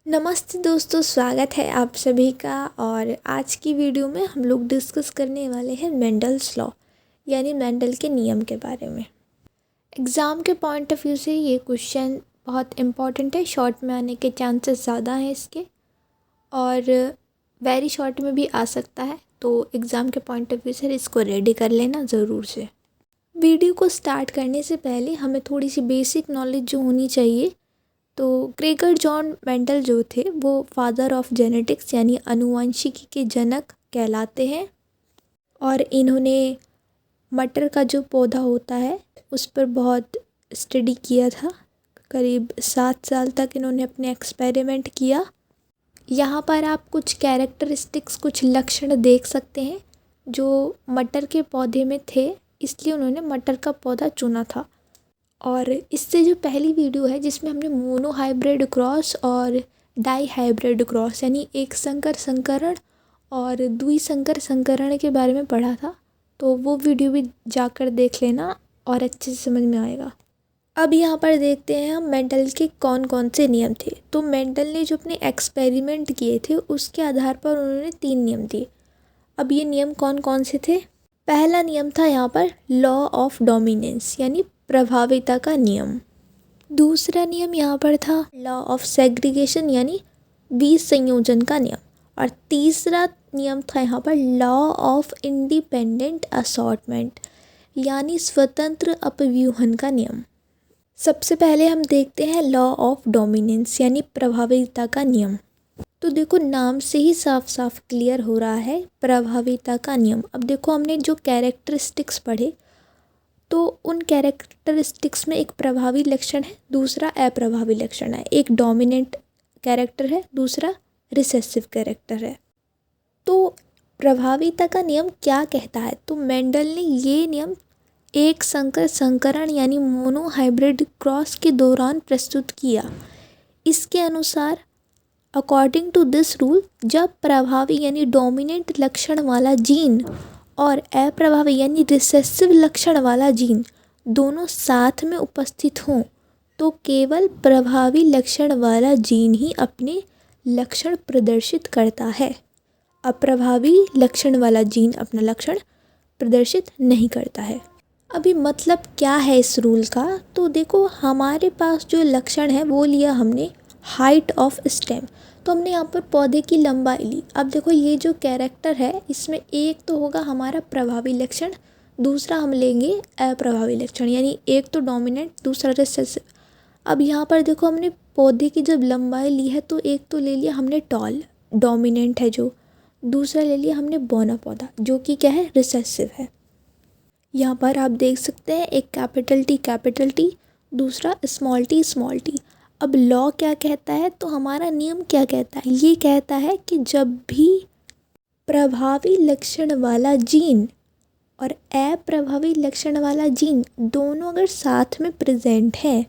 नमस्ते दोस्तों, स्वागत है आप सभी का। और आज की वीडियो में हम लोग डिस्कस करने वाले हैं मेंडल्स लॉ यानी मेंडल के नियम के बारे में। एग्ज़ाम के पॉइंट ऑफ व्यू से ये क्वेश्चन बहुत इम्पॉर्टेंट है, शॉर्ट में आने के चांसेस ज़्यादा हैं इसके, और वेरी शॉर्ट में भी आ सकता है। तो एग्ज़ाम के पॉइंट ऑफ व्यू से इसको रेडी कर लेना ज़रूर से। वीडियो को स्टार्ट करने से पहले हमें थोड़ी सी बेसिक नॉलेज जो होनी चाहिए। तो ग्रेगर जॉन मेंडल जो थे वो फादर ऑफ जेनेटिक्स यानी आनुवंशिकी के जनक कहलाते हैं, और इन्होंने मटर का जो पौधा होता है उस पर बहुत स्टडी किया था। करीब 7 साल तक इन्होंने अपने एक्सपेरिमेंट किया। यहाँ पर आप कुछ कैरेक्टरिस्टिक्स, कुछ लक्षण देख सकते हैं जो मटर के पौधे में थे, इसलिए उन्होंने मटर का पौधा चुना था। और इससे जो पहली वीडियो है जिसमें हमने मोनो हाइब्रिड क्रॉस और डाई हाइब्रिड क्रॉस यानी एक संकर संकरण और द्विसंकर संकरण के बारे में पढ़ा था, तो वो वीडियो भी जाकर देख लेना और अच्छे से समझ में आएगा। अब यहाँ पर देखते हैं हम मेंडल के कौन कौन से नियम थे। तो मेंडल ने जो अपने एक्सपेरिमेंट किए थे उसके आधार पर उन्होंने 3 नियम दिए। अब ये नियम कौन कौन से थे? पहला नियम था यहाँ पर लॉ ऑफ डोमिनेंस यानी प्रभाविता का नियम। दूसरा नियम यहाँ पर था लॉ ऑफ सेग्रीगेशन यानी बीज संयोजन का नियम। और तीसरा नियम था यहाँ पर लॉ ऑफ इंडिपेंडेंट असॉर्टमेंट यानी स्वतंत्र अपव्यूहन का नियम। सबसे पहले हम देखते हैं लॉ ऑफ डोमिनेंस यानी प्रभाविता का नियम। तो देखो, नाम से ही साफ साफ क्लियर हो रहा है प्रभाविता का नियम। अब देखो, हमने जो कैरेक्टरिस्टिक्स पढ़े तो उन कैरेक्टरिस्टिक्स में एक प्रभावी लक्षण है, दूसरा अप्रभावी लक्षण है। एक डोमिनेंट कैरेक्टर है, दूसरा रिसेसिव कैरेक्टर है। तो प्रभाविता का नियम क्या कहता है? तो मेंडल ने ये नियम एक संकर संकरण यानी मोनो हाइब्रिड क्रॉस के दौरान प्रस्तुत किया। इसके अनुसार अकॉर्डिंग टू दिस रूल, जब प्रभावी यानी डोमिनेंट लक्षण वाला जीन और अप्रभावी यानी रिसेसिव लक्षण वाला जीन दोनों साथ में उपस्थित हों तो केवल प्रभावी लक्षण वाला जीन ही अपने लक्षण प्रदर्शित करता है, अप्रभावी लक्षण वाला जीन अपना लक्षण प्रदर्शित नहीं करता है। अभी मतलब क्या है इस रूल का? तो देखो, हमारे पास जो लक्षण है वो लिया हमने हाइट ऑफ स्टेम, तो हमने यहाँ पर पौधे की लंबाई ली। अब देखो, ये जो कैरेक्टर है इसमें एक तो होगा हमारा प्रभावी लक्षण, दूसरा हम लेंगे अप्रभावी लक्षण, यानी एक तो डोमिनेंट दूसरा रिसेसिव। अब यहाँ पर देखो, हमने पौधे की जब लंबाई ली है तो एक तो ले लिया हमने टॉल, डोमिनेंट है जो, दूसरा ले लिया हमने बौना पौधा जो कि क्या है, रिसेसिव है। यहाँ पर आप देख सकते हैं एक कैपिटल टी, दूसरा स्मॉल टी। अब लॉ क्या कहता है? तो हमारा नियम क्या कहता है? ये कहता है कि जब भी प्रभावी लक्षण वाला जीन और अप्रभावी लक्षण वाला जीन दोनों अगर साथ में प्रेजेंट है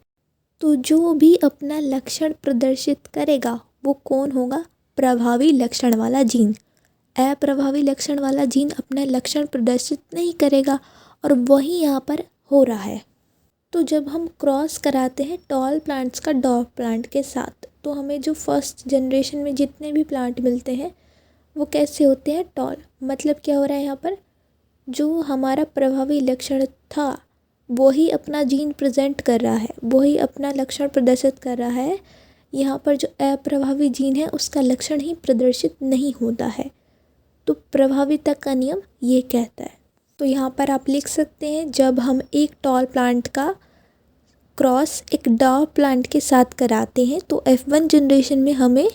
तो जो भी अपना लक्षण प्रदर्शित करेगा वो कौन होगा? प्रभावी लक्षण वाला जीन। अप्रभावी लक्षण वाला जीन अपना लक्षण प्रदर्शित नहीं करेगा, और वही यहाँ पर हो रहा है। तो जब हम क्रॉस कराते हैं टॉल प्लांट्स का डॉर्फ प्लांट के साथ, तो हमें जो फर्स्ट जनरेशन में जितने भी प्लांट मिलते हैं वो कैसे होते हैं? टॉल। मतलब क्या हो रहा है यहाँ पर? जो हमारा प्रभावी लक्षण था वही अपना जीन प्रेजेंट कर रहा है, वही अपना लक्षण प्रदर्शित कर रहा है। यहाँ पर जो अप्रभावी जीन है उसका लक्षण ही प्रदर्शित नहीं होता है। तो प्रभाविता का नियम ये कहता है। तो यहाँ पर आप लिख सकते हैं, जब हम एक टॉल प्लांट का क्रॉस एक डॉर्फ प्लांट के साथ कराते हैं तो F1 जनरेशन में हमें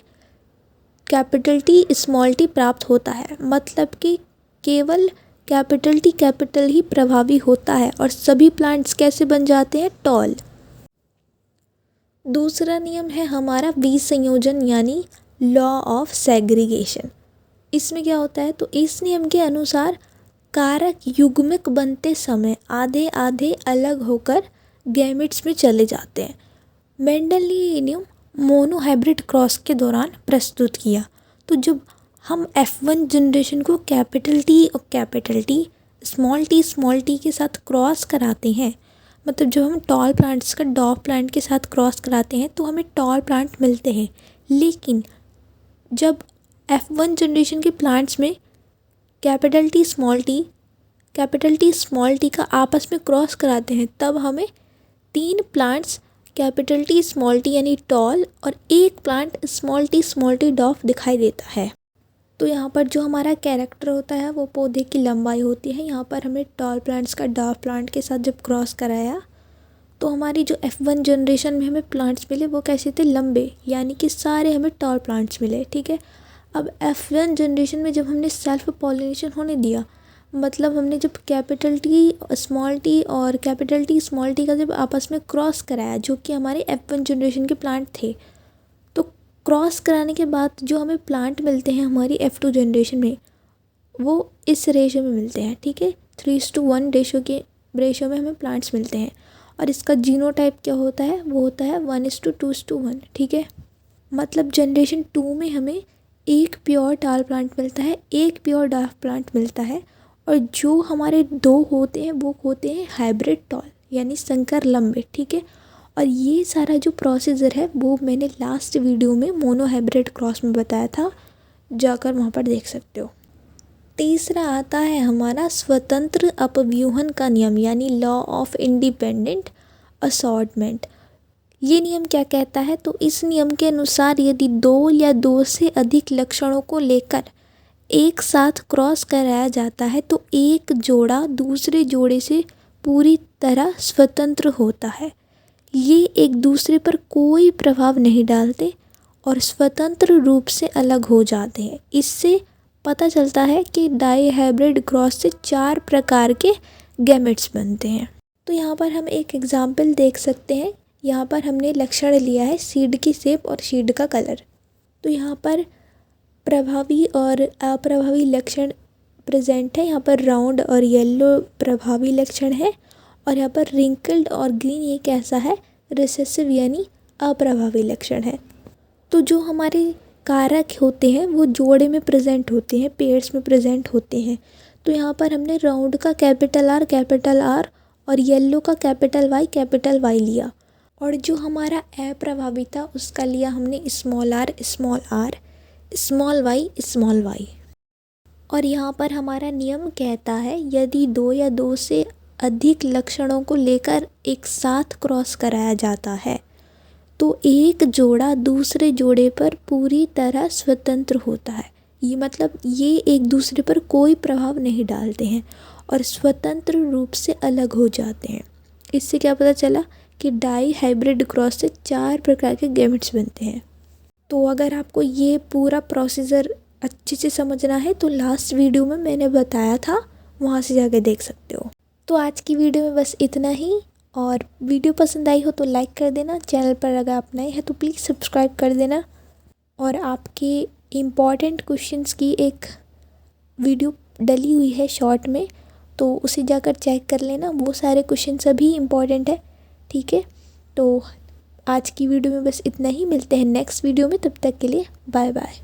कैपिटल टी स्मॉल टी प्राप्त होता है। मतलब कि केवल कैपिटल ही प्रभावी होता है और सभी प्लांट्स कैसे बन जाते हैं? टॉल। दूसरा नियम है हमारा बीज संयोजन यानी लॉ ऑफ सेग्रीगेशन। इसमें क्या होता है? तो इस नियम के अनुसार कारक युग्मक बनते समय आधे आधे अलग होकर गैमेट्स में चले जाते हैं। मेंडल ने ये नियम मोनो हाइब्रिड क्रॉस के दौरान प्रस्तुत किया। तो जब हम F1 जनरेशन को कैपिटल टी स्मॉल टी के साथ क्रॉस कराते हैं, मतलब जब हम टॉल प्लांट्स का डॉर्फ प्लांट के साथ क्रॉस कराते हैं तो हमें टॉल प्लांट मिलते हैं, लेकिन जब F1 जनरेशन के प्लांट्स में कैपिटल टी स्मॉल टी का आपस में क्रॉस कराते हैं, तब हमें 3 plants capital T small T यानी टॉल और 1 प्लांट स्मॉल टी डॉफ दिखाई देता है। तो यहाँ पर जो हमारा कैरेक्टर होता है वो पौधे की लंबाई होती है। यहाँ पर हमने टॉल प्लांट्स का डॉफ प्लांट के साथ जब क्रॉस कराया तो हमारी जो F1 जनरेशन में हमें प्लांट्स मिले वो कैसे थे, लंबे, यानी कि सारे हमें टॉल प्लांट्स मिले। ठीक है, अब F1 जनरेशन में जब हमने सेल्फ पॉलिनेशन होने दिया, मतलब हमने जब कैपिटल टी स्मॉल टी और कैपिटल टी स्मॉल टी का जब आपस में क्रॉस कराया, जो कि हमारे F1 जनरेशन के प्लांट थे, तो क्रॉस कराने के बाद जो हमें प्लांट मिलते हैं हमारी F2 जनरेशन में, वो इस रेशो में मिलते हैं। ठीक है, 3:1 रेशो में हमें प्लांट्स मिलते हैं। और इसका जीनोटाइप क्या होता है, वो होता है 1:2:1। ठीक है, मतलब जनरेशन 2 में हमें 1 प्योर टाल प्लांट मिलता है, 1 प्योर डाफ प्लांट मिलता है, और जो हमारे 2 होते हैं वो होते हैं हाइब्रिड टॉल यानी संकर लंबे। ठीक है, और ये सारा जो प्रोसीजर है वो मैंने लास्ट वीडियो में मोनो हाइब्रिड क्रॉस में बताया था, जाकर वहाँ पर देख सकते हो। तीसरा आता है हमारा स्वतंत्र अपव्यूहन का नियम यानी लॉ ऑफ इंडिपेंडेंट असॉर्टमेंट। ये नियम क्या कहता है, तो इस नियम के अनुसार यदि 2 या 2 से अधिक लक्षणों को लेकर एक साथ क्रॉस कराया जाता है तो एक जोड़ा दूसरे जोड़े से पूरी तरह स्वतंत्र होता है। ये एक दूसरे पर कोई प्रभाव नहीं डालते और स्वतंत्र रूप से अलग हो जाते हैं। इससे पता चलता है कि डाई हाइब्रिड क्रॉस से 4 प्रकार के गैमेट्स बनते हैं। तो यहाँ पर हम एक एग्जाम्पल देख सकते हैं। यहाँ पर हमने लक्षण लिया है सीड की शेप और सीड का कलर। तो यहाँ पर प्रभावी और अप्रभावी लक्षण प्रेजेंट है। यहाँ पर राउंड और येलो प्रभावी लक्षण है और यहाँ पर रिंकल्ड और ग्रीन ये कैसा है, रिसेसिव यानी अप्रभावी लक्षण है। तो जो हमारे कारक होते हैं वो जोड़े में प्रेजेंट होते हैं, पेयर्स में प्रेजेंट होते हैं। तो यहाँ पर हमने राउंड का कैपिटल आर और येलो का कैपिटल वाई लिया, और जो हमारा अप्रभावी था उसका लिया हमने स्मॉल आर, स्मॉल वाई। और यहाँ पर हमारा नियम कहता है यदि 2 या 2 से अधिक लक्षणों को लेकर एक साथ क्रॉस कराया जाता है तो एक जोड़ा दूसरे जोड़े पर पूरी तरह स्वतंत्र होता है। ये मतलब ये एक दूसरे पर कोई प्रभाव नहीं डालते हैं और स्वतंत्र रूप से अलग हो जाते हैं। इससे क्या पता चला कि डाई हाइब्रिड क्रॉस से 4 प्रकार के गैमेट्स बनते हैं। तो अगर आपको ये पूरा प्रोसीजर अच्छे से समझना है तो लास्ट वीडियो में मैंने बताया था, वहाँ से जाके देख सकते हो। तो आज की वीडियो में बस इतना ही, और वीडियो पसंद आई हो तो लाइक कर देना। चैनल पर अगर आप नए हैं तो प्लीज़ सब्सक्राइब कर देना। और आपके इम्पॉर्टेंट क्वेश्चंस की एक वीडियो डली हुई है शॉर्ट में, तो उसे जाकर चेक कर लेना। वो सारे क्वेश्चन सभी इम्पॉर्टेंट है। ठीक है, तो आज की वीडियो में बस इतना ही। मिलते हैं नेक्स्ट वीडियो में, तब तक के लिए बाय बाय।